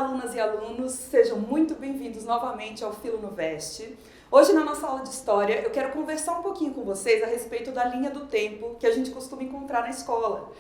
alunas e alunos, sejam muito bem-vindos novamente ao Filo no Veste. Hoje, na nossa aula de História, eu quero conversar um pouquinho com vocês a respeito da linha do tempo que a gente costuma encontrar na escola.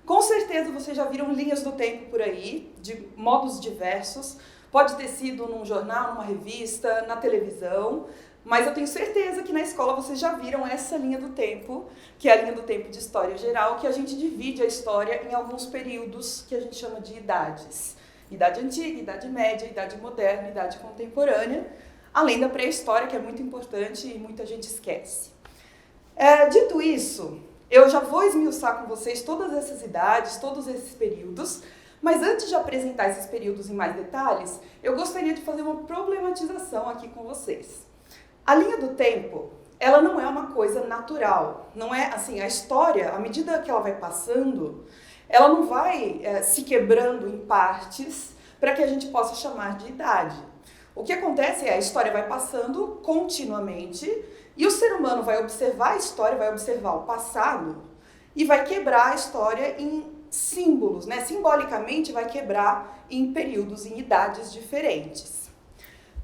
Com certeza vocês já viram linhas do tempo por aí, de modos diversos. Pode ter sido num jornal, numa revista, na televisão, mas eu tenho certeza que na escola vocês já viram essa linha do tempo, que é a linha do tempo de História Geral, que a gente divide a história em alguns períodos que a gente chama de idades. Idade Antiga, Idade Média, Idade Moderna, Idade Contemporânea, além da pré-história, que é muito importante e muita gente esquece. Dito isso, eu já vou esmiuçar com vocês todas essas idades, todos esses períodos, mas antes de apresentar esses períodos em mais detalhes, eu gostaria de fazer uma problematização aqui com vocês. A linha do tempo, ela não é uma coisa natural, não é assim, a história, à medida que ela vai passando, ela não vai se quebrando em partes para que a gente possa chamar de idade. O que acontece é a história vai passando continuamente e o ser humano vai observar a história, vai observar o passado e vai quebrar a história em símbolos, né? Simbolicamente vai quebrar em períodos, em idades diferentes.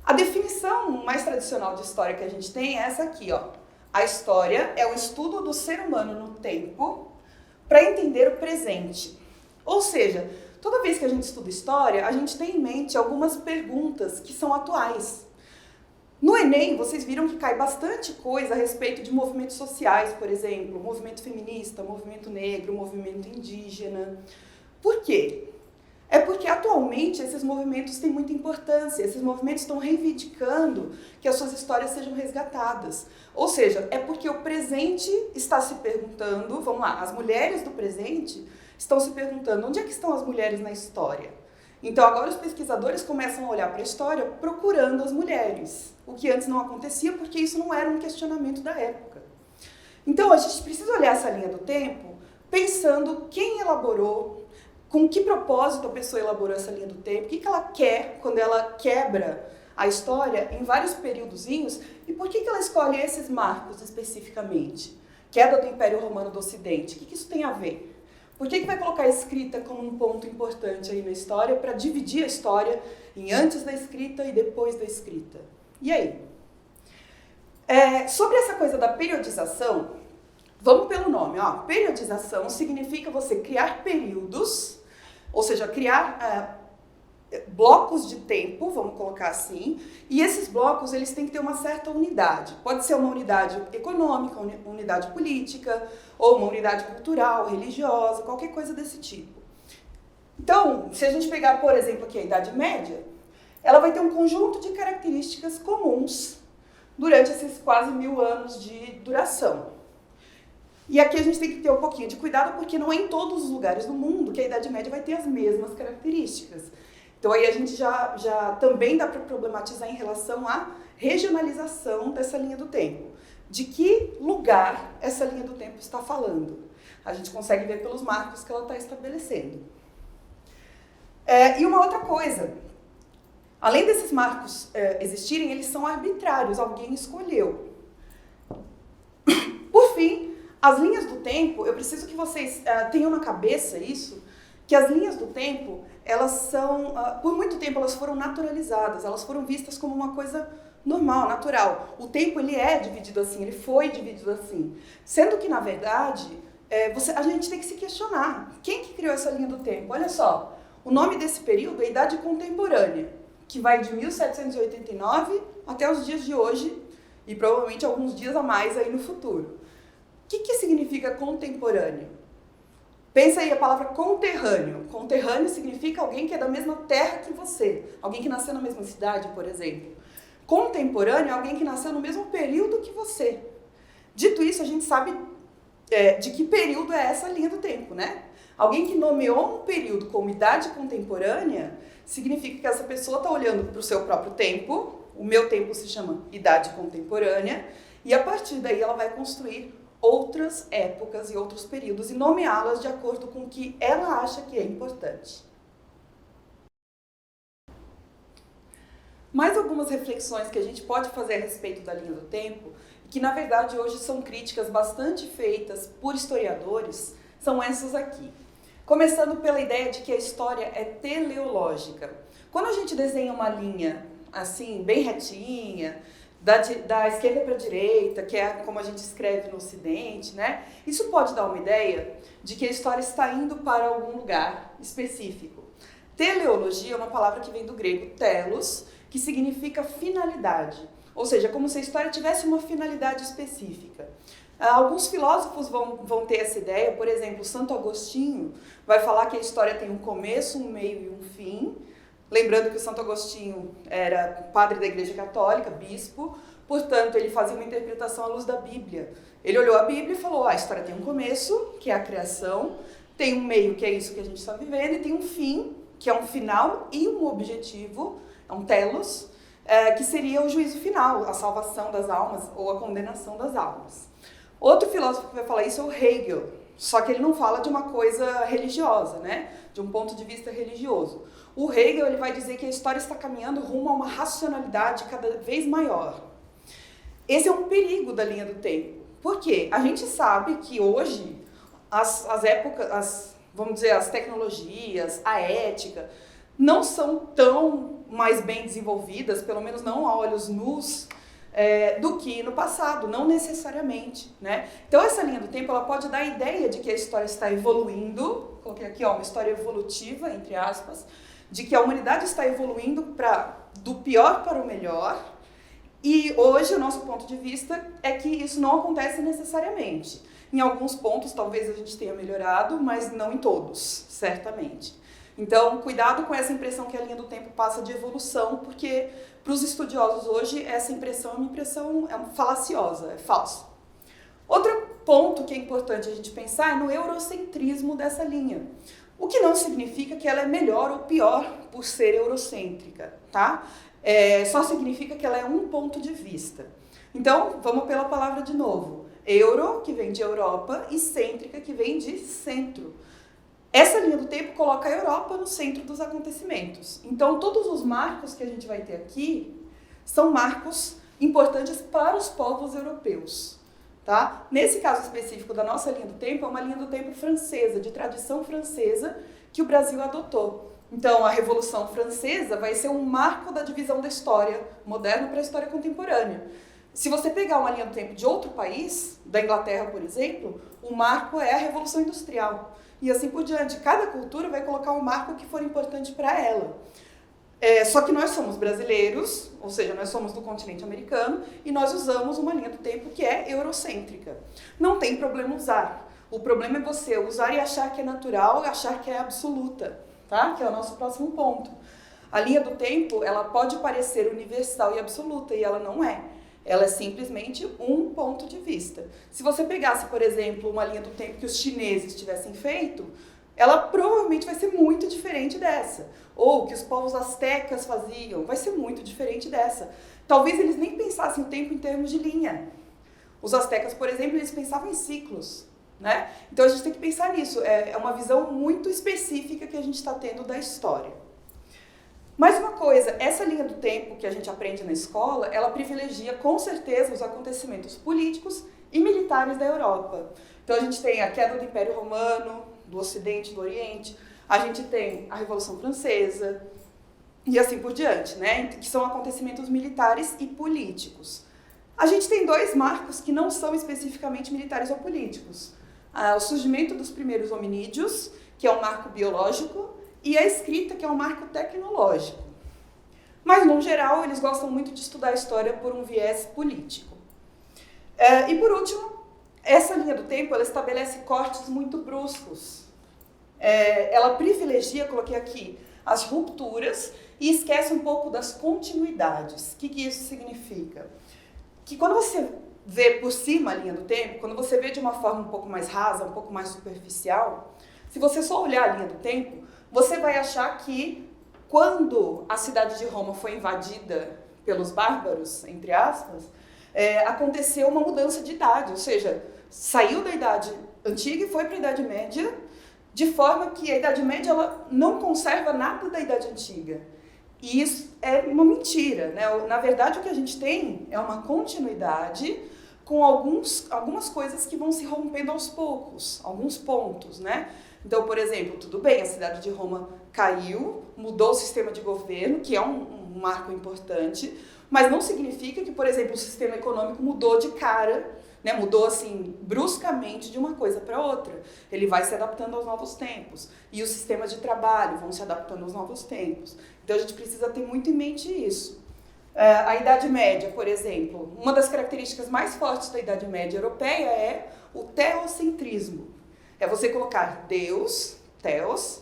A definição mais tradicional de história que a gente tem é essa aqui, ó. A história é o estudo do ser humano no tempo para entender o presente. Ou seja, toda vez que a gente estuda história, a gente tem em mente algumas perguntas que são atuais. No Enem, vocês viram que cai bastante coisa a respeito de movimentos sociais, por exemplo, movimento feminista, movimento negro, movimento indígena. Por quê? É porque atualmente esses movimentos têm muita importância, esses movimentos estão reivindicando que as suas histórias sejam resgatadas. Ou seja, é porque o presente está se perguntando, vamos lá, as mulheres do presente estão se perguntando onde é que estão as mulheres na história. Então agora os pesquisadores começam a olhar para a história procurando as mulheres, o que antes não acontecia porque isso não era um questionamento da época. Então a gente precisa olhar essa linha do tempo pensando quem elaborou, com que propósito a pessoa elaborou essa linha do tempo, o que ela quer quando ela quebra a história em vários períodozinhos e por que ela escolhe esses marcos especificamente. Queda do Império Romano do Ocidente, o que isso tem a ver? Por que vai colocar a escrita como um ponto importante aí na história para dividir a história em antes da escrita e depois da escrita? E aí? Sobre essa coisa da periodização, vamos pelo nome, ó. Periodização significa você criar períodos, ou seja, criar blocos de tempo, vamos colocar assim, e esses blocos eles têm que ter uma certa unidade. Pode ser uma unidade econômica, uma unidade política, ou uma unidade cultural, religiosa, qualquer coisa desse tipo. Então, se a gente pegar, por exemplo, aqui a Idade Média, ela vai ter um conjunto de características comuns durante esses quase 1000 anos de duração. E aqui a gente tem que ter um pouquinho de cuidado, porque não é em todos os lugares do mundo que a Idade Média vai ter as mesmas características. Então aí a gente já também dá para problematizar em relação à regionalização dessa linha do tempo. De que lugar essa linha do tempo está falando? A gente consegue ver pelos marcos que ela está estabelecendo. E uma outra coisa, além desses marcos existirem, eles são arbitrários, alguém escolheu. Por fim, as linhas do tempo, eu preciso que vocês tenham na cabeça isso, que as linhas do tempo, elas são, por muito tempo elas foram naturalizadas, elas foram vistas como uma coisa normal, natural. O tempo ele é dividido assim, ele foi dividido assim. Sendo que, na verdade, a gente tem que se questionar. Quem que criou essa linha do tempo? Olha só, o nome desse período é Idade Contemporânea, que vai de 1789 até os dias de hoje, e provavelmente alguns dias a mais aí no futuro. O que significa contemporâneo? Pensa aí a palavra conterrâneo. Conterrâneo significa alguém que é da mesma terra que você. Alguém que nasceu na mesma cidade, por exemplo. Contemporâneo é alguém que nasceu no mesmo período que você. Dito isso, a gente sabe de que período é essa linha do tempo, né? Alguém que nomeou um período como idade contemporânea significa que essa pessoa está olhando para o seu próprio tempo. O meu tempo se chama idade contemporânea. E a partir daí ela vai construir outras épocas e outros períodos e nomeá-las de acordo com o que ela acha que é importante. Mais algumas reflexões que a gente pode fazer a respeito da linha do tempo, que na verdade hoje são críticas bastante feitas por historiadores, são essas aqui. Começando pela ideia de que a história é teleológica. Quando a gente desenha uma linha assim, bem retinha, da esquerda para a direita, que é como a gente escreve no Ocidente, né? Isso pode dar uma ideia de que a história está indo para algum lugar específico. Teleologia é uma palavra que vem do grego telos, que significa finalidade. Ou seja, como se a história tivesse uma finalidade específica. Alguns filósofos vão ter essa ideia, por exemplo, Santo Agostinho vai falar que a história tem um começo, um meio e um fim. Lembrando que o Santo Agostinho era padre da Igreja Católica, bispo, portanto, ele fazia uma interpretação à luz da Bíblia. Ele olhou a Bíblia e falou, a história tem um começo, que é a criação, tem um meio, que é isso que a gente está vivendo, e tem um fim, que é um final e um objetivo, é um telos, que seria o juízo final, a salvação das almas ou a condenação das almas. Outro filósofo que vai falar isso é o Hegel, só que ele não fala de uma coisa religiosa, né? De um ponto de vista religioso. O Hegel ele vai dizer que a história está caminhando rumo a uma racionalidade cada vez maior. Esse é um perigo da linha do tempo. Por quê? A gente sabe que hoje as épocas, vamos dizer, as tecnologias, a ética, não são tão mais bem desenvolvidas, pelo menos não a olhos nus, do que no passado, não necessariamente, né? Então essa linha do tempo ela pode dar a ideia de que a história está evoluindo, coloquei aqui uma história evolutiva, entre aspas, de que a humanidade está evoluindo do pior para o melhor, e hoje o nosso ponto de vista é que isso não acontece necessariamente. Em alguns pontos talvez a gente tenha melhorado, mas não em todos, certamente. Então, cuidado com essa impressão que a linha do tempo passa de evolução, porque para os estudiosos hoje essa impressão é uma impressão falaciosa, é falsa. Outro ponto que é importante a gente pensar é no eurocentrismo dessa linha. O que não significa que ela é melhor ou pior por ser eurocêntrica, tá? Só significa que ela é um ponto de vista. Então, vamos pela palavra de novo. Euro, que vem de Europa, e cêntrica, que vem de centro. Essa linha do tempo coloca a Europa no centro dos acontecimentos. Então, todos os marcos que a gente vai ter aqui são marcos importantes para os povos europeus. Tá? Nesse caso específico da nossa linha do tempo, é uma linha do tempo francesa, de tradição francesa, que o Brasil adotou. Então, a Revolução Francesa vai ser um marco da divisão da história moderna para a história contemporânea. Se você pegar uma linha do tempo de outro país, da Inglaterra, por exemplo, o marco é a Revolução Industrial. E assim por diante. Cada cultura vai colocar um marco que for importante para ela. Só que nós somos brasileiros, ou seja, nós somos do continente americano, e nós usamos uma linha do tempo que é eurocêntrica. Não tem problema usar. O problema é você usar e achar que é natural, e achar que é absoluta, tá? Que é o nosso próximo ponto. A linha do tempo, ela pode parecer universal e absoluta, e ela não é. Ela é simplesmente um ponto de vista. Se você pegasse, por exemplo, uma linha do tempo que os chineses tivessem feito, ela provavelmente vai ser muito diferente dessa. Ou que os povos astecas faziam, vai ser muito diferente dessa. Talvez eles nem pensassem o tempo em termos de linha. Os astecas, por exemplo, eles pensavam em ciclos, né? Então a gente tem que pensar nisso. É uma visão muito específica que a gente está tendo da história. Mais uma coisa, essa linha do tempo que a gente aprende na escola, ela privilegia com certeza os acontecimentos políticos e militares da Europa. Então a gente tem a queda do Império Romano, do Ocidente, do Oriente, a gente tem a Revolução Francesa e assim por diante, né? Que são acontecimentos militares e políticos. A gente tem dois marcos que não são especificamente militares ou políticos. O surgimento dos primeiros hominídeos, que é um marco biológico, e a escrita, que é um marco tecnológico. Mas, no geral, eles gostam muito de estudar a história por um viés político. E, por último, essa linha do tempo ela estabelece cortes muito bruscos. Ela privilegia, coloquei aqui, as rupturas e esquece um pouco das continuidades. O que isso significa? Que quando você vê por cima a linha do tempo, quando você vê de uma forma um pouco mais rasa, um pouco mais superficial, se você só olhar a linha do tempo, você vai achar que quando a cidade de Roma foi invadida pelos bárbaros, entre aspas, aconteceu uma mudança de idade, ou seja, saiu da Idade Antiga e foi para a Idade Média, de forma que a Idade Média ela não conserva nada da Idade Antiga. E isso é uma mentira, né? Na verdade, o que a gente tem é uma continuidade com algumas coisas que vão se rompendo aos poucos, alguns pontos, né? Então, por exemplo, tudo bem, a cidade de Roma caiu, mudou o sistema de governo, que é um marco importante, mas não significa que, por exemplo, o sistema econômico mudou de cara, né? Mudou assim, bruscamente de uma coisa para outra. Ele vai se adaptando aos novos tempos. E os sistemas de trabalho vão se adaptando aos novos tempos. Então a gente precisa ter muito em mente isso. A Idade Média, por exemplo, uma das características mais fortes da Idade Média europeia é o teocentrismo. É você colocar Deus, Theos,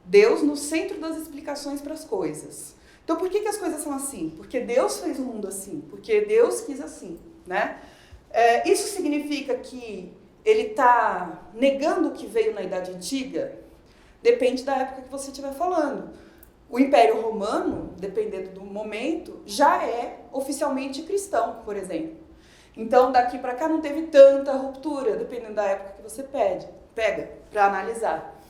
Deus no centro das explicações para as coisas. Então por que as coisas são assim? Porque Deus fez o mundo assim, porque Deus quis assim, né? Isso significa que ele está negando o que veio na Idade Antiga? Depende da época que você estiver falando. O Império Romano, dependendo do momento, já é oficialmente cristão, por exemplo. Então, daqui para cá não teve tanta ruptura, dependendo da época que você pega para analisar.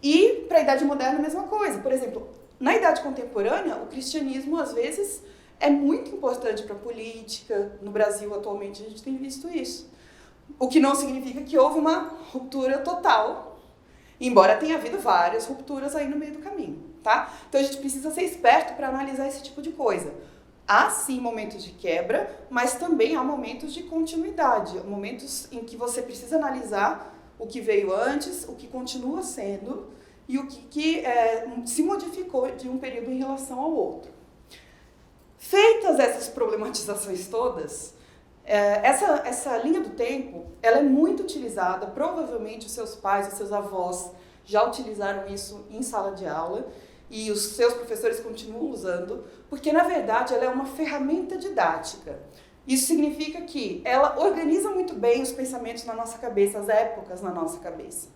E para a Idade Moderna, a mesma coisa. Por exemplo, na Idade Contemporânea, o cristianismo, às vezes, é muito importante para a política. No Brasil, atualmente, a gente tem visto isso. O que não significa que houve uma ruptura total, embora tenha havido várias rupturas aí no meio do caminho, tá? Então, a gente precisa ser esperto para analisar esse tipo de coisa. Há, sim, momentos de quebra, mas também há momentos de continuidade, momentos em que você precisa analisar o que veio antes, o que continua sendo e o que se modificou de um período em relação ao outro. Feitas essas problematizações todas, essa linha do tempo, ela é muito utilizada, provavelmente os seus pais, os seus avós já utilizaram isso em sala de aula e os seus professores continuam usando, porque na verdade ela é uma ferramenta didática. Isso significa que ela organiza muito bem os pensamentos na nossa cabeça, as épocas na nossa cabeça.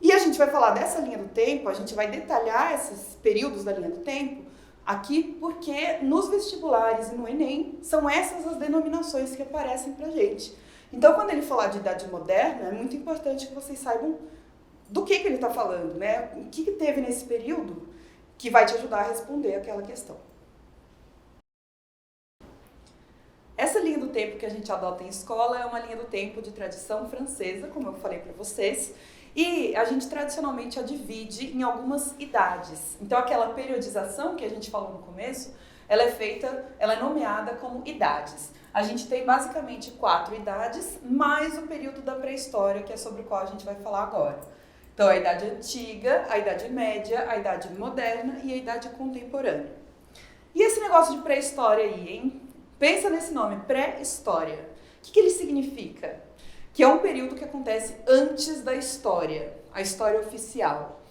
E a gente vai falar dessa linha do tempo, a gente vai detalhar esses períodos da linha do tempo, aqui porque nos vestibulares e no Enem são essas as denominações que aparecem pra gente. Então, quando ele falar de Idade Moderna, é muito importante que vocês saibam do que ele está falando, né? O que teve nesse período que vai te ajudar a responder aquela questão. Essa linha do tempo que a gente adota em escola é uma linha do tempo de tradição francesa, como eu falei para vocês, e a gente tradicionalmente a divide em algumas idades. Então aquela periodização que a gente falou no começo, ela é nomeada como idades. A gente tem basicamente 4 idades, mais o período da pré-história, que é sobre o qual a gente vai falar agora. Então a Idade Antiga, a Idade Média, a Idade Moderna e a Idade Contemporânea. E esse negócio de pré-história aí, hein? Pensa nesse nome, pré-história. O que ele significa? Que é um período que acontece antes da história, a história oficial.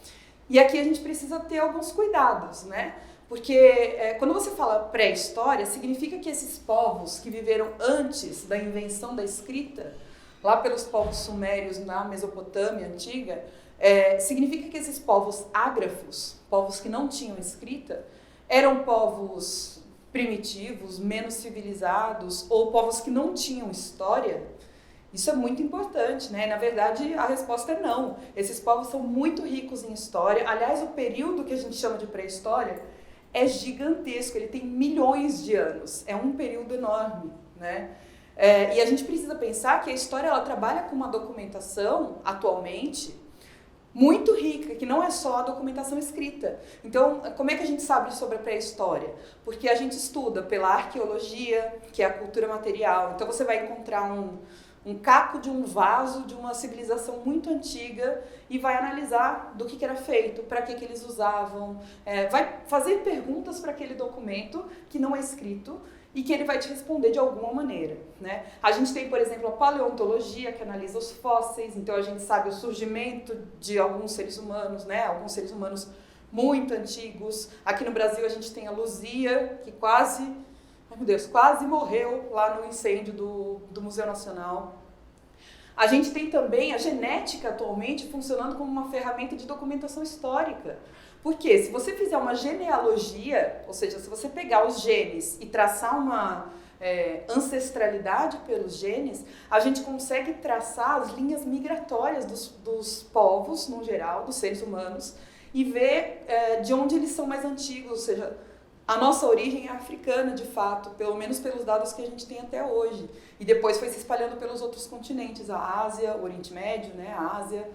E aqui a gente precisa ter alguns cuidados, né? Porque quando você fala pré-história, significa que esses povos que viveram antes da invenção da escrita, lá pelos povos sumérios na Mesopotâmia antiga, significa que esses povos ágrafos, povos que não tinham escrita, eram povos primitivos, menos civilizados, ou povos que não tinham história. Isso é muito importante, né? Na verdade, a resposta é não. Esses povos são muito ricos em história. Aliás, o período que a gente chama de pré-história é gigantesco, ele tem milhões de anos. É um período enorme, né? E a gente precisa pensar que a história ela trabalha com uma documentação, atualmente, muito rica, que não é só a documentação escrita. Então, como é que a gente sabe sobre a pré-história? Porque a gente estuda pela arqueologia, que é a cultura material. Então, você vai encontrar um caco de um vaso de uma civilização muito antiga e vai analisar do que era feito, para que eles usavam, vai fazer perguntas para aquele documento que não é escrito e que ele vai te responder de alguma maneira, né? A gente tem, por exemplo, a paleontologia, que analisa os fósseis, então a gente sabe o surgimento de alguns seres humanos, né? Alguns seres humanos muito antigos. Aqui no Brasil a gente tem a Luzia, que quase morreu lá no incêndio do Museu Nacional. A gente tem também a genética atualmente funcionando como uma ferramenta de documentação histórica. Porque se você fizer uma genealogia, ou seja, se você pegar os genes e traçar uma ancestralidade pelos genes, a gente consegue traçar as linhas migratórias dos povos, no geral, dos seres humanos, e ver de onde eles são mais antigos, ou seja, a nossa origem é africana, de fato, pelo menos pelos dados que a gente tem até hoje. E depois foi se espalhando pelos outros continentes, a Ásia, o Oriente Médio, né, a Ásia,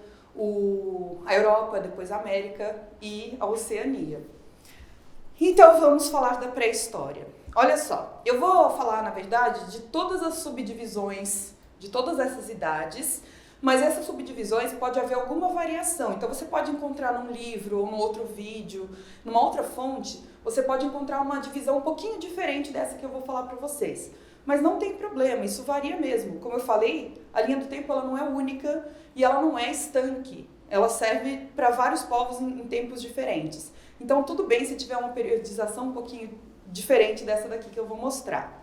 a Europa, depois a América e a Oceania. Então vamos falar da pré-história. Olha só, eu vou falar, na verdade, de todas as subdivisões, de todas essas idades, mas essas subdivisões pode haver alguma variação. Então você pode encontrar num livro, ou num outro vídeo, numa outra fonte, você pode encontrar uma divisão um pouquinho diferente dessa que eu vou falar para vocês. Mas não tem problema, isso varia mesmo. Como eu falei, a linha do tempo ela não é única e ela não é estanque. Ela serve para vários povos em tempos diferentes. Então tudo bem se tiver uma periodização um pouquinho diferente dessa daqui que eu vou mostrar.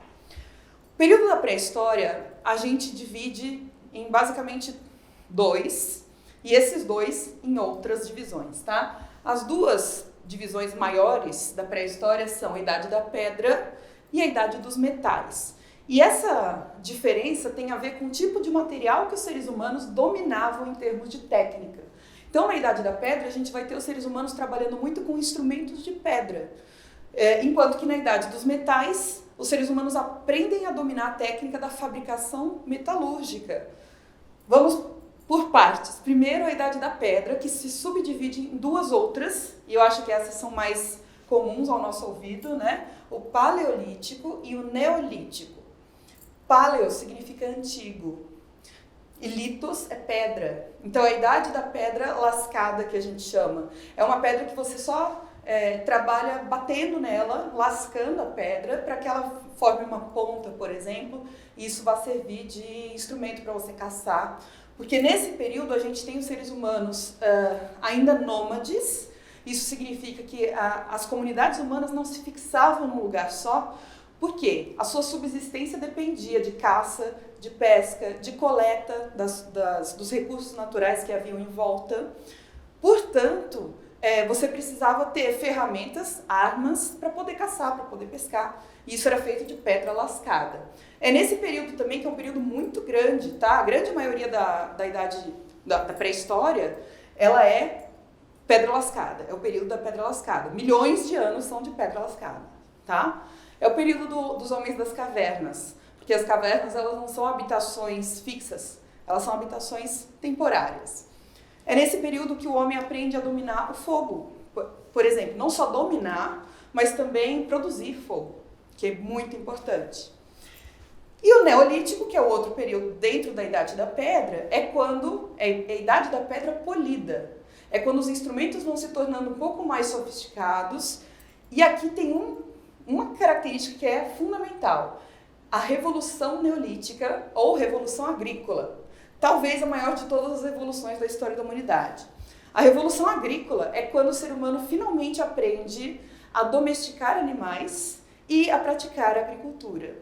O período da pré-história a gente divide em basicamente 2, e esses 2 em outras divisões, tá? As duas divisões maiores da pré-história são a Idade da Pedra e a Idade dos Metais. E essa diferença tem a ver com o tipo de material que os seres humanos dominavam em termos de técnica. Então, na Idade da Pedra, a gente vai ter os seres humanos trabalhando muito com instrumentos de pedra, enquanto que na Idade dos Metais, os seres humanos aprendem a dominar a técnica da fabricação metalúrgica. Vamos por partes. Primeiro, a Idade da Pedra, que se subdivide em 2 outras, e eu acho que essas são mais comuns ao nosso ouvido, né? O Paleolítico e o Neolítico. Paleo significa antigo, e litos é pedra. Então, a Idade da Pedra lascada, que a gente chama, é uma pedra que você só trabalha batendo nela, lascando a pedra, para que ela forme uma ponta, por exemplo, e isso vai servir de instrumento para você caçar. Porque nesse período a gente tem os seres humanos ainda nômades. Isso significa que as comunidades humanas não se fixavam num lugar só, porque a sua subsistência dependia de caça, de pesca, de coleta dos recursos naturais que haviam em volta. Portanto, você precisava ter ferramentas, armas, para poder caçar, para poder pescar. E isso era feito de pedra lascada. É nesse período também, que é um período muito grande, tá? A grande maioria da idade da pré-história, ela é pedra lascada. É o período da pedra lascada. Milhões de anos são de pedra lascada, tá? É o período dos homens das cavernas. Porque as cavernas, elas não são habitações fixas. Elas são habitações temporárias. É nesse período que o homem aprende a dominar o fogo. Por exemplo, não só dominar, mas também produzir fogo, que é muito importante. E o Neolítico, que é o outro período dentro da Idade da Pedra, é a Idade da Pedra polida. É quando os instrumentos vão se tornando um pouco mais sofisticados. E aqui tem uma característica que é fundamental. A Revolução Neolítica ou Revolução Agrícola. Talvez a maior de todas as revoluções da história da humanidade. A Revolução Agrícola é quando o ser humano finalmente aprende a domesticar animais e a praticar a agricultura.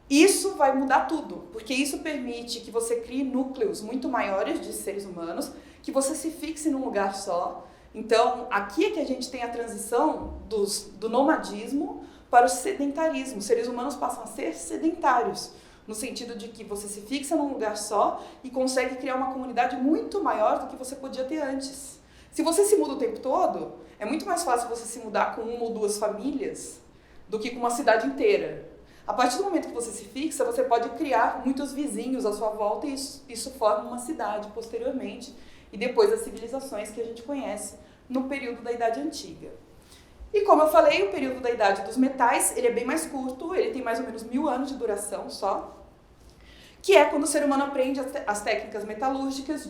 Isso vai mudar tudo, porque isso permite que você crie núcleos muito maiores de seres humanos, que você se fixe num lugar só. Então, aqui é que a gente tem a transição do nomadismo para o sedentarismo. Os seres humanos passam a ser sedentários, no sentido de que você se fixa num lugar só e consegue criar uma comunidade muito maior do que você podia ter antes. Se você se muda o tempo todo, é muito mais fácil você se mudar com 1 ou 2 famílias do que com uma cidade inteira. A partir do momento que você se fixa, você pode criar muitos vizinhos à sua volta e isso forma uma cidade posteriormente e depois as civilizações que a gente conhece no período da Idade Antiga. E como eu falei, o período da Idade dos Metais, ele é bem mais curto, ele tem mais ou menos 1000 anos de duração só, que é quando o ser humano aprende as técnicas metalúrgicas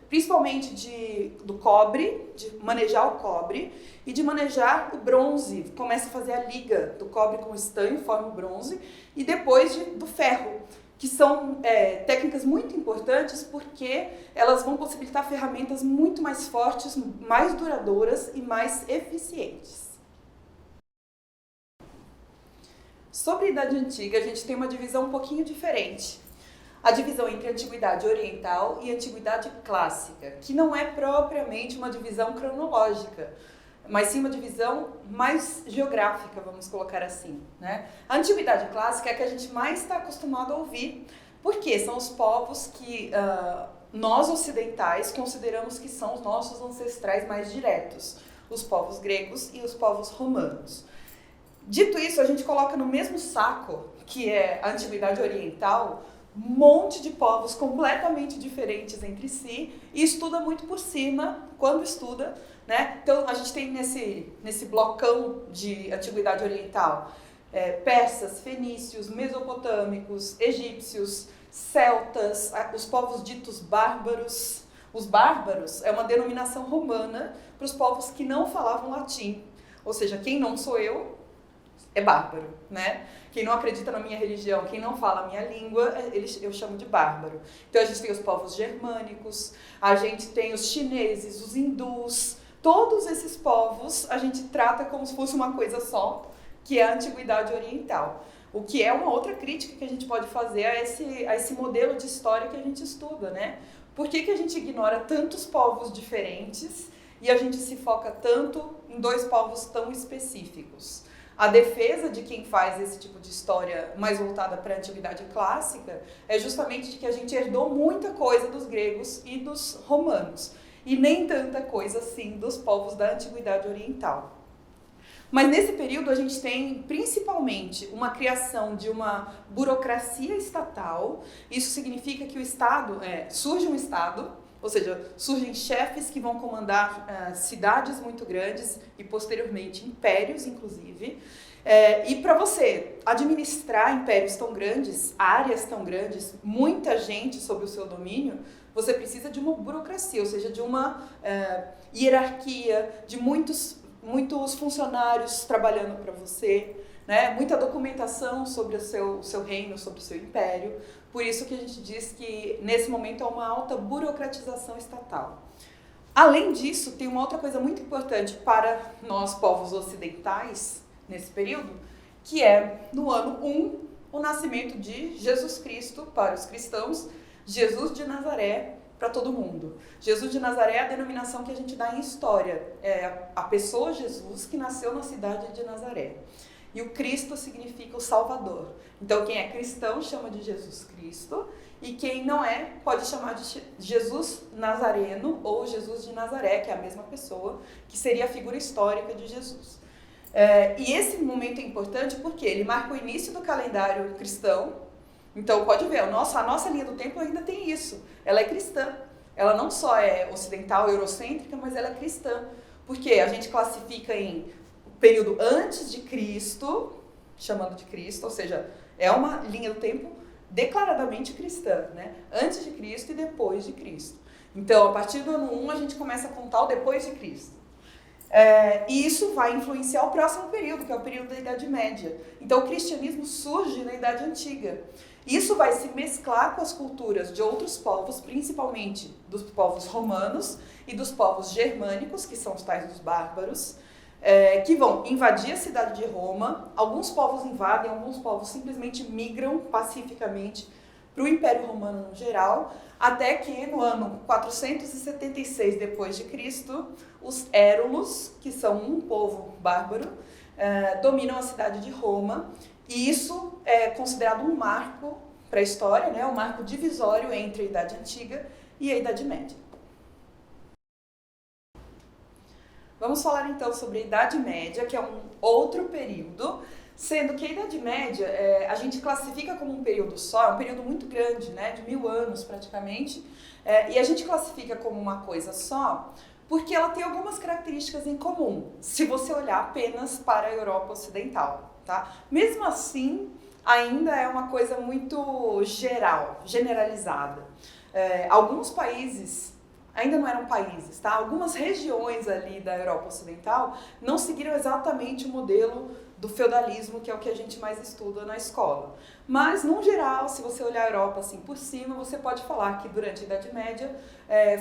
principalmente do cobre, de manejar o cobre e de manejar o bronze. Começa a fazer a liga do cobre com o estanho, forma o bronze, e depois do ferro, que são técnicas muito importantes porque elas vão possibilitar ferramentas muito mais fortes, mais duradouras e mais eficientes. Sobre a Idade Antiga, a gente tem uma divisão um pouquinho diferente. A divisão entre Antiguidade Oriental e Antiguidade Clássica, que não é propriamente uma divisão cronológica, mas sim uma divisão mais geográfica, vamos colocar assim, né? A Antiguidade Clássica é a que a gente mais está acostumado a ouvir, porque são os povos que nós ocidentais consideramos que são os nossos ancestrais mais diretos, os povos gregos e os povos romanos. Dito isso, a gente coloca no mesmo saco, que é a Antiguidade Oriental, um monte de povos completamente diferentes entre si e estuda muito por cima, quando estuda, né? Então a gente tem nesse blocão de Antiguidade Oriental persas, fenícios, mesopotâmicos, egípcios, celtas, os povos ditos bárbaros. Os bárbaros é uma denominação romana para os povos que não falavam latim, ou seja, quem não sou eu é bárbaro, né? Quem não acredita na minha religião, quem não fala a minha língua, eu chamo de bárbaro. Então a gente tem os povos germânicos, a gente tem os chineses, os hindus, todos esses povos a gente trata como se fosse uma coisa só, que é a Antiguidade Oriental. O que é uma outra crítica que a gente pode fazer a esse modelo de história que a gente estuda, né? Por que a gente ignora tantos povos diferentes e a gente se foca tanto em dois povos tão específicos? A defesa de quem faz esse tipo de história mais voltada para a Antiguidade Clássica é justamente de que a gente herdou muita coisa dos gregos e dos romanos, e nem tanta coisa assim dos povos da Antiguidade Oriental. Mas nesse período a gente tem principalmente uma criação de uma burocracia estatal. Isso significa que o Estado, surge um Estado, ou seja, surgem chefes que vão comandar cidades muito grandes e posteriormente impérios, inclusive. E para você administrar impérios tão grandes, áreas tão grandes, muita gente sob o seu domínio, você precisa de uma burocracia, ou seja, de uma hierarquia, de muitos funcionários trabalhando para você, né? Muita documentação sobre o seu reino, sobre o seu império. Por isso que a gente diz que nesse momento há uma alta burocratização estatal. Além disso, tem uma outra coisa muito importante para nós povos ocidentais nesse período, que é no ano 1, o nascimento de Jesus Cristo para os cristãos, Jesus de Nazaré para todo mundo. Jesus de Nazaré é a denominação que a gente dá em história, é a pessoa Jesus que nasceu na cidade de Nazaré. E o Cristo significa o Salvador. Então quem é cristão chama de Jesus Cristo, e quem não é pode chamar de Jesus Nazareno ou Jesus de Nazaré, que é a mesma pessoa, que seria a figura histórica de Jesus. E esse momento é importante porque ele marca o início do calendário cristão. Então pode ver, a nossa linha do tempo ainda tem isso, ela é cristã. Ela não só é ocidental, eurocêntrica, mas ela é cristã. Porque a gente classifica em período antes de Cristo, chamando de Cristo, ou seja, é uma linha do tempo declaradamente cristã, né? Antes de Cristo e depois de Cristo. Então, a partir do ano 1, a gente começa a contar o depois de Cristo. E isso vai influenciar o próximo período, que é o período da Idade Média. Então, o cristianismo surge na Idade Antiga. Isso vai se mesclar com as culturas de outros povos, principalmente dos povos romanos e dos povos germânicos, que são os tais dos bárbaros, que vão invadir a cidade de Roma. Alguns povos invadem, alguns povos simplesmente migram pacificamente para o Império Romano no geral, até que no ano 476 depois de Cristo, os Érulos, que são um povo bárbaro, dominam a cidade de Roma, e isso é considerado um marco para a história, né? Um marco divisório entre a Idade Antiga e a Idade Média. Vamos falar então sobre a Idade Média, que é um outro período, sendo que a Idade Média a gente classifica como um período só, é um período muito grande, né, de 1000 anos praticamente, e a gente classifica como uma coisa só porque ela tem algumas características em comum, se você olhar apenas para a Europa Ocidental, tá? Mesmo assim, ainda é uma coisa muito geral, generalizada. Alguns países ainda não eram países, tá? Algumas regiões ali da Europa Ocidental não seguiram exatamente o modelo do feudalismo, que é o que a gente mais estuda na escola. Mas, no geral, se você olhar a Europa assim por cima, você pode falar que durante a Idade Média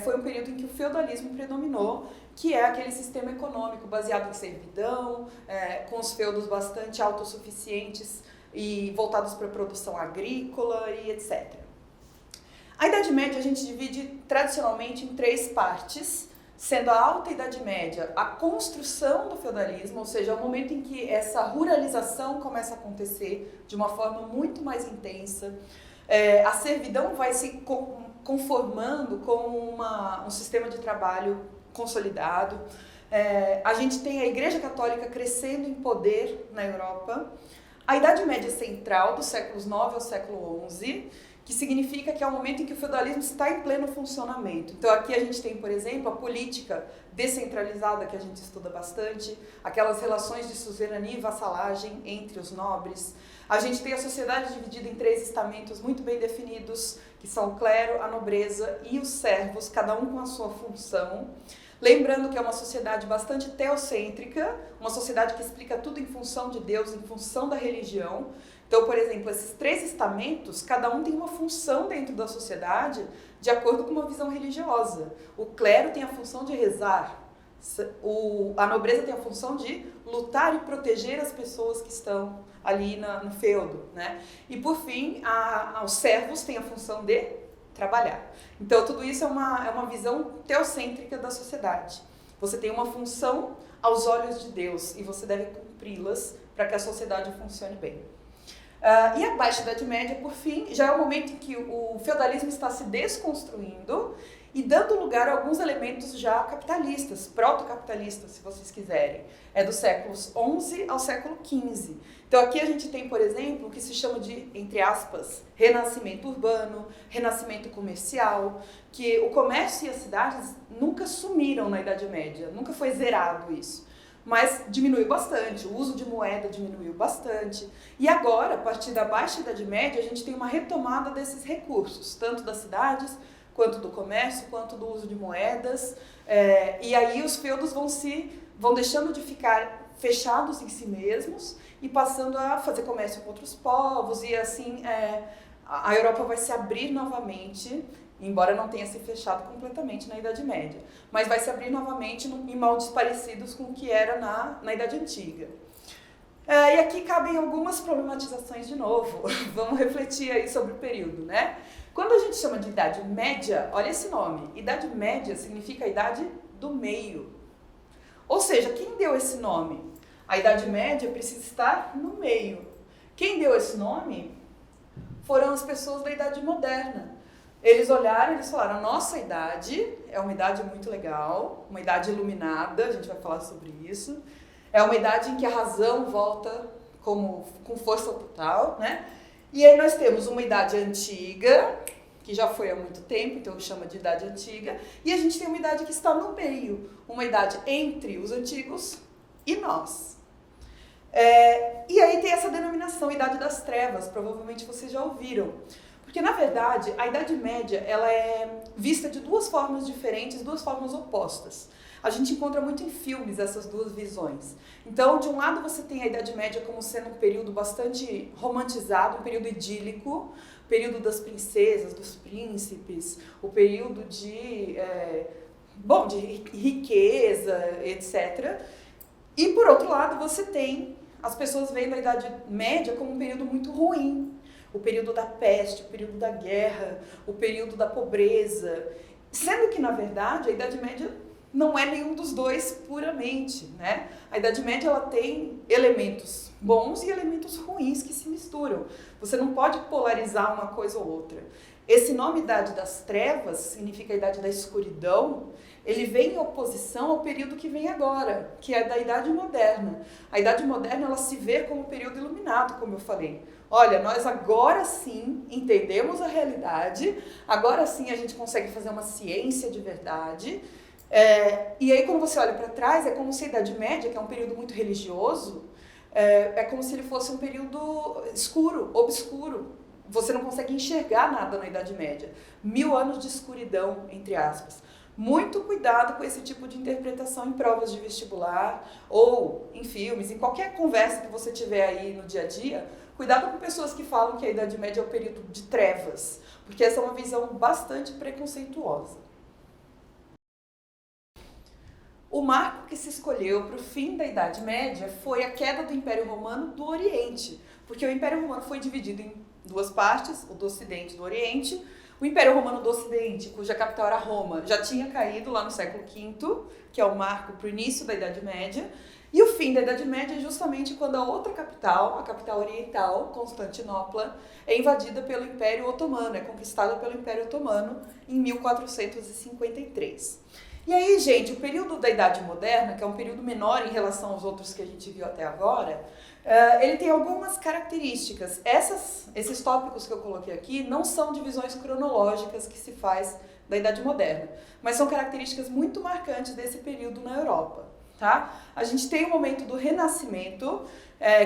foi um período em que o feudalismo predominou, que é aquele sistema econômico baseado em servidão, com os feudos bastante autossuficientes e voltados para a produção agrícola e etc. A Idade Média a gente divide tradicionalmente em 3 partes, sendo a Alta Idade Média a construção do feudalismo, ou seja, é o momento em que essa ruralização começa a acontecer de uma forma muito mais intensa. A servidão vai se conformando com um sistema de trabalho consolidado. A gente tem a Igreja Católica crescendo em poder na Europa. A Idade Média Central, dos séculos IX ao século XI, que significa que é o momento em que o feudalismo está em pleno funcionamento. Então aqui a gente tem, por exemplo, a política descentralizada, que a gente estuda bastante, aquelas relações de suzerania e vassalagem entre os nobres. A gente tem a sociedade dividida em 3 estamentos muito bem definidos, que são o clero, a nobreza e os servos, cada um com a sua função. Lembrando que é uma sociedade bastante teocêntrica, uma sociedade que explica tudo em função de Deus, em função da religião. Então, por exemplo, esses 3 estamentos, cada um tem uma função dentro da sociedade de acordo com uma visão religiosa. O clero tem a função de rezar, a nobreza tem a função de lutar e proteger as pessoas que estão ali no feudo, né? E por fim, os servos têm a função de trabalhar. Então tudo isso é uma visão teocêntrica da sociedade. Você tem uma função aos olhos de Deus e você deve cumpri-las para que a sociedade funcione bem. E a Baixa Idade Média, por fim, já é o momento em que o feudalismo está se desconstruindo e dando lugar a alguns elementos já capitalistas, proto-capitalistas, se vocês quiserem. É dos séculos XI ao século XV. Então aqui a gente tem, por exemplo, o que se chama de, entre aspas, renascimento urbano, renascimento comercial, que o comércio e as cidades nunca sumiram na Idade Média, nunca foi zerado isso. Mas diminuiu bastante, o uso de moeda diminuiu bastante. E agora, a partir da Baixa Idade Média, a gente tem uma retomada desses recursos, tanto das cidades, quanto do comércio, quanto do uso de moedas. E aí os feudos vão deixando de ficar fechados em si mesmos e passando a fazer comércio com outros povos. E assim, a Europa vai se abrir novamente, embora não tenha se fechado completamente na Idade Média, mas vai se abrir novamente em moldes parecidos com o que era na Idade Antiga. E aqui cabem algumas problematizações de novo. Vamos refletir aí sobre o período, né? Quando a gente chama de Idade Média, olha esse nome. Idade Média significa a idade do meio. Ou seja, quem deu esse nome? A Idade Média precisa estar no meio. Quem deu esse nome foram as pessoas da Idade Moderna. Eles olharam e eles falaram, a nossa idade é uma idade muito legal, uma idade iluminada, a gente vai falar sobre isso. É uma idade em que a razão volta com força total, né? E aí nós temos uma idade antiga, que já foi há muito tempo, então chama de idade antiga, e a gente tem uma idade que está no meio, uma idade entre os antigos e nós. E aí tem essa denominação, Idade das Trevas, provavelmente vocês já ouviram. Porque, na verdade, a Idade Média ela é vista de 2 formas diferentes, 2 formas opostas. A gente encontra muito em filmes essas 2 visões. Então, de um lado você tem a Idade Média como sendo um período bastante romantizado, um período idílico, o período das princesas, dos príncipes, o período de riqueza, etc. E, por outro lado, você tem as pessoas vendo a Idade Média como um período muito ruim. O período da peste, o período da guerra, o período da pobreza. Sendo que, na verdade, a Idade Média não é nenhum dos 2 puramente, né? A Idade Média ela tem elementos bons e elementos ruins que se misturam. Você não pode polarizar uma coisa ou outra. Esse nome Idade das Trevas, significa a Idade da Escuridão, ele vem em oposição ao período que vem agora, que é da Idade Moderna. A Idade Moderna ela se vê como um período iluminado, como eu falei. Olha, nós agora sim entendemos a realidade, agora sim a gente consegue fazer uma ciência de verdade. E aí quando você olha para trás, é como se a Idade Média, que é um período muito religioso, é como se ele fosse um período escuro, obscuro. Você não consegue enxergar nada na Idade Média. 1000 anos de escuridão, entre aspas. Muito cuidado com esse tipo de interpretação em provas de vestibular ou em filmes, em qualquer conversa que você tiver aí no dia a dia. Cuidado com pessoas que falam que a Idade Média é o período de trevas, porque essa é uma visão bastante preconceituosa. O marco que se escolheu para o fim da Idade Média foi a queda do Império Romano do Oriente, porque o Império Romano foi dividido em 2 partes, o do Ocidente e do Oriente. O Império Romano do Ocidente, cuja capital era Roma, já tinha caído lá no século V, que é o marco para o início da Idade Média. E o fim da Idade Média é justamente quando a outra capital, a capital oriental, Constantinopla, é invadida pelo Império Otomano, é conquistada pelo Império Otomano em 1453. E aí, gente, o período da Idade Moderna, que é um período menor em relação aos outros que a gente viu até agora, ele tem algumas características. Esses tópicos que eu coloquei aqui não são divisões cronológicas que se faz da Idade Moderna, mas são características muito marcantes desse período na Europa. Tá? A gente tem o momento do Renascimento,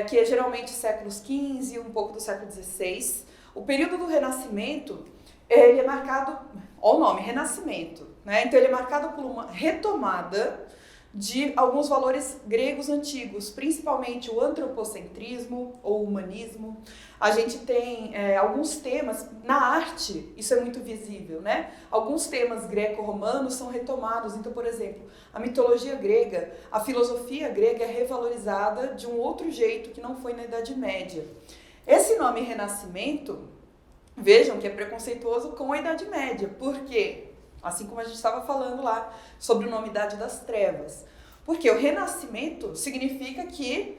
que é geralmente séculos XV e um pouco do século XVI. O período do Renascimento, ele é marcado, olha o nome, Renascimento, né? Então ele é marcado por uma retomada de alguns valores gregos antigos, principalmente o antropocentrismo ou humanismo. A gente tem alguns temas, na arte isso é muito visível, né? Alguns temas greco-romanos são retomados, então, por exemplo, a mitologia grega, a filosofia grega é revalorizada de um outro jeito que não foi na Idade Média. Esse nome Renascimento, vejam que é preconceituoso com a Idade Média, por quê? Assim como a gente estava falando lá sobre o nome Idade das Trevas. Porque o Renascimento significa que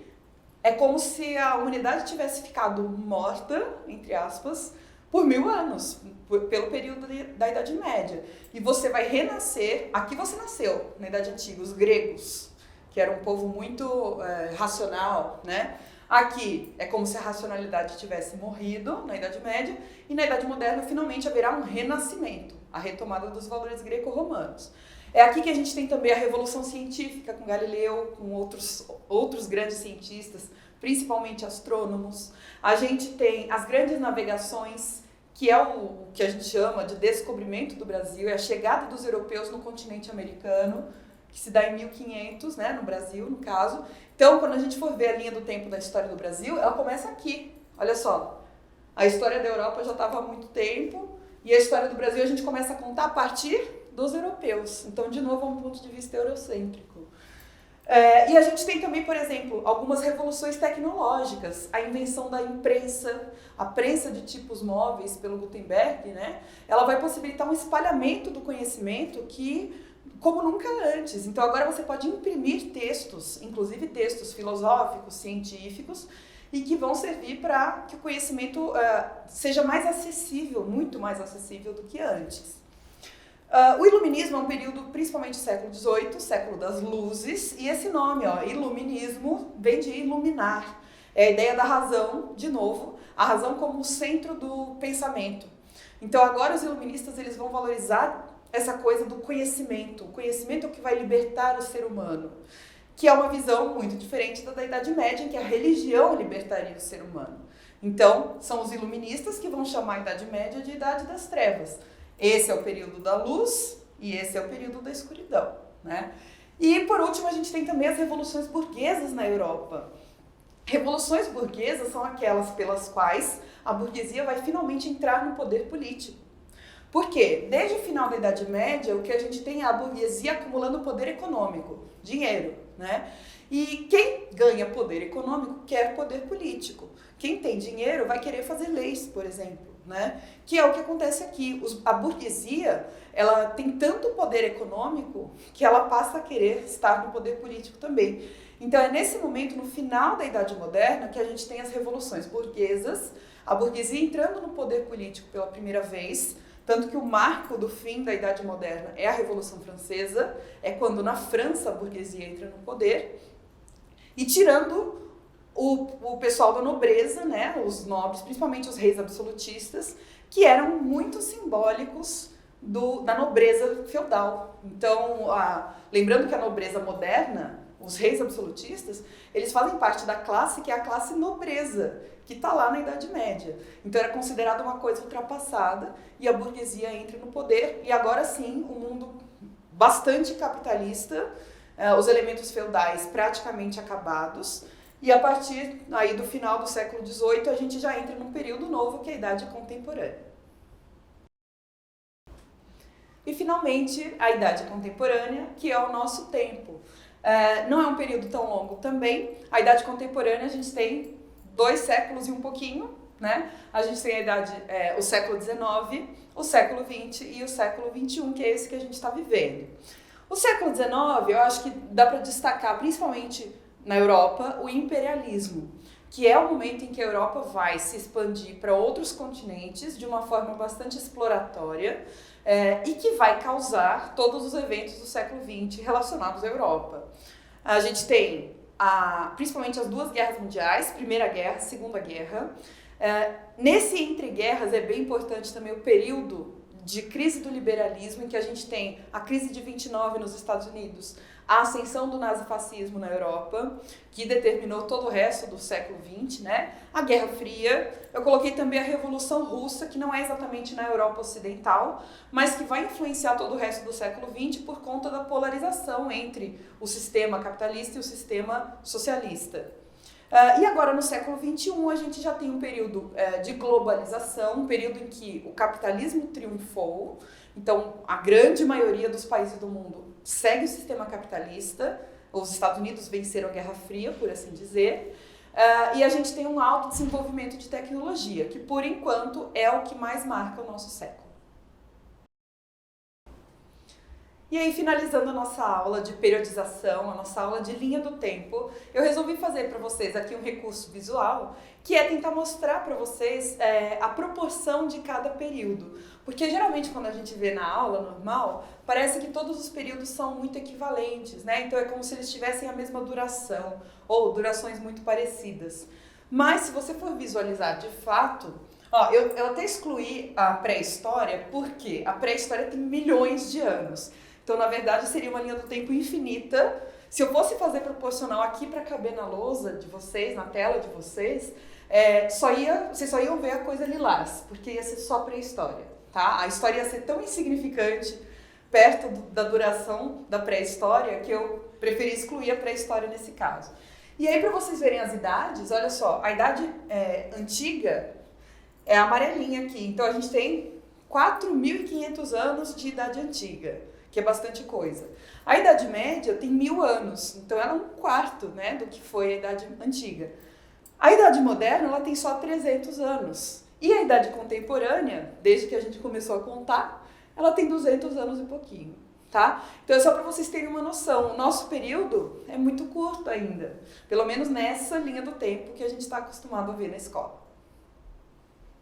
é como se a humanidade tivesse ficado morta, entre aspas, por 1000 anos, pelo período da Idade Média. E você vai renascer, aqui você nasceu, na Idade Antiga, os gregos, que era um povo muito racional, né? Aqui é como se a racionalidade tivesse morrido na Idade Média, e na Idade Moderna finalmente haverá um renascimento, a retomada dos valores greco-romanos. É aqui que a gente tem também a Revolução Científica com Galileu, com outros grandes cientistas, principalmente astrônomos. A gente tem as grandes navegações, que é o que a gente chama de descobrimento do Brasil, é a chegada dos europeus no continente americano, que se dá em 1500, né, no Brasil, no caso. Então, quando a gente for ver a linha do tempo da história do Brasil, ela começa aqui. Olha só, a história da Europa já estava há muito tempo, e a história do Brasil a gente começa a contar a partir dos europeus. Então, de novo, é um ponto de vista eurocêntrico. E a gente tem também, por exemplo, algumas revoluções tecnológicas. A invenção da imprensa, a prensa de tipos móveis pelo Gutenberg, né? Ela vai possibilitar um espalhamento do conhecimento como nunca antes. Então agora você pode imprimir textos, inclusive textos filosóficos, científicos, e que vão servir para que o conhecimento seja mais acessível, muito mais acessível do que antes. O Iluminismo é um período, principalmente século XVIII, século das luzes, e esse nome, Iluminismo, vem de iluminar. É a ideia da razão, de novo, a razão como o centro do pensamento. Então agora os iluministas eles vão valorizar essa coisa do conhecimento. O conhecimento é o que vai libertar o ser humano, que é uma visão muito diferente da Idade Média, em que a religião libertaria o ser humano. Então, são os iluministas que vão chamar a Idade Média de Idade das Trevas. Esse é o período da luz e esse é o período da escuridão, né? E, por último, a gente tem também as revoluções burguesas na Europa. Revoluções burguesas são aquelas pelas quais a burguesia vai finalmente entrar no poder político. Por quê? Desde o final da Idade Média, o que a gente tem é a burguesia acumulando poder econômico, dinheiro, né? E quem ganha poder econômico quer poder político. Quem tem dinheiro vai querer fazer leis, por exemplo, né? Que é o que acontece aqui. A burguesia, ela tem tanto poder econômico que ela passa a querer estar no poder político também. Então é nesse momento, no final da Idade Moderna, que a gente tem as revoluções burguesas, a burguesia entrando no poder político pela primeira vez. Tanto que o marco do fim da Idade Moderna é a Revolução Francesa, é quando na França a burguesia entra no poder, e tirando o pessoal da nobreza, né, os nobres, principalmente os reis absolutistas, que eram muito simbólicos da nobreza feudal. Então, lembrando que a nobreza moderna, os reis absolutistas, eles fazem parte da classe que é a classe nobreza, que está lá na Idade Média. Então era considerada uma coisa ultrapassada e a burguesia entra no poder e agora sim, um mundo bastante capitalista, os elementos feudais praticamente acabados e a partir aí do final do século XVIII a gente já entra num período novo que é a Idade Contemporânea. E finalmente a Idade Contemporânea, que é o nosso tempo. Não é um período tão longo também. A Idade Contemporânea a gente tem 2 séculos e um pouquinho, né? A gente tem o século XIX, o século XX e o século XXI, que é esse que a gente está vivendo. O século XIX, eu acho que dá para destacar, principalmente na Europa, o imperialismo, que é o momento em que a Europa vai se expandir para outros continentes de uma forma bastante exploratória. e que vai causar todos os eventos do século XX relacionados à Europa. A gente tem principalmente as duas guerras mundiais, Primeira Guerra, Segunda Guerra. Nesse entre guerras é bem importante também o período de crise do liberalismo, em que a gente tem a crise de 29 nos Estados Unidos, a ascensão do nazifascismo na Europa, que determinou todo o resto do século XX, né? A Guerra Fria. Eu coloquei também a Revolução Russa, que não é exatamente na Europa Ocidental, mas que vai influenciar todo o resto do século XX por conta da polarização entre o sistema capitalista e o sistema socialista. E agora, no século XXI, a gente já tem um período de globalização, um período em que o capitalismo triunfou. Então, a grande maioria dos países do mundo segue o sistema capitalista. Os Estados Unidos venceram a Guerra Fria, por assim dizer. E a gente tem um alto desenvolvimento de tecnologia, que, por enquanto, é o que mais marca o nosso século. E aí, finalizando a nossa aula de periodização, a nossa aula de linha do tempo, eu resolvi fazer para vocês aqui um recurso visual, que é tentar mostrar para vocês a proporção de cada período. Porque geralmente quando a gente vê na aula normal, parece que todos os períodos são muito equivalentes, né? Então é como se eles tivessem a mesma duração, ou durações muito parecidas. Mas se você for visualizar de fato, eu até excluí a pré-história, porque a pré-história tem milhões de anos. Então, na verdade, seria uma linha do tempo infinita. Se eu fosse fazer proporcional aqui para caber na lousa de vocês, na tela de vocês, vocês só iam ver a coisa lilás, porque ia ser só pré-história, tá? A história ia ser tão insignificante perto da duração da pré-história que eu preferi excluir a pré-história nesse caso. E aí, para vocês verem as idades, olha só, a idade antiga é a amarelinha aqui. Então, a gente tem 4.500 anos de idade antiga, que é bastante coisa. A Idade Média tem 1000 anos, então ela é um quarto, né, do que foi a Idade Antiga. A Idade Moderna ela tem só 300 anos. E a Idade Contemporânea, desde que a gente começou a contar, ela tem 200 anos e pouquinho, tá? Então é só para vocês terem uma noção. O nosso período é muito curto ainda, pelo menos nessa linha do tempo que a gente está acostumado a ver na escola.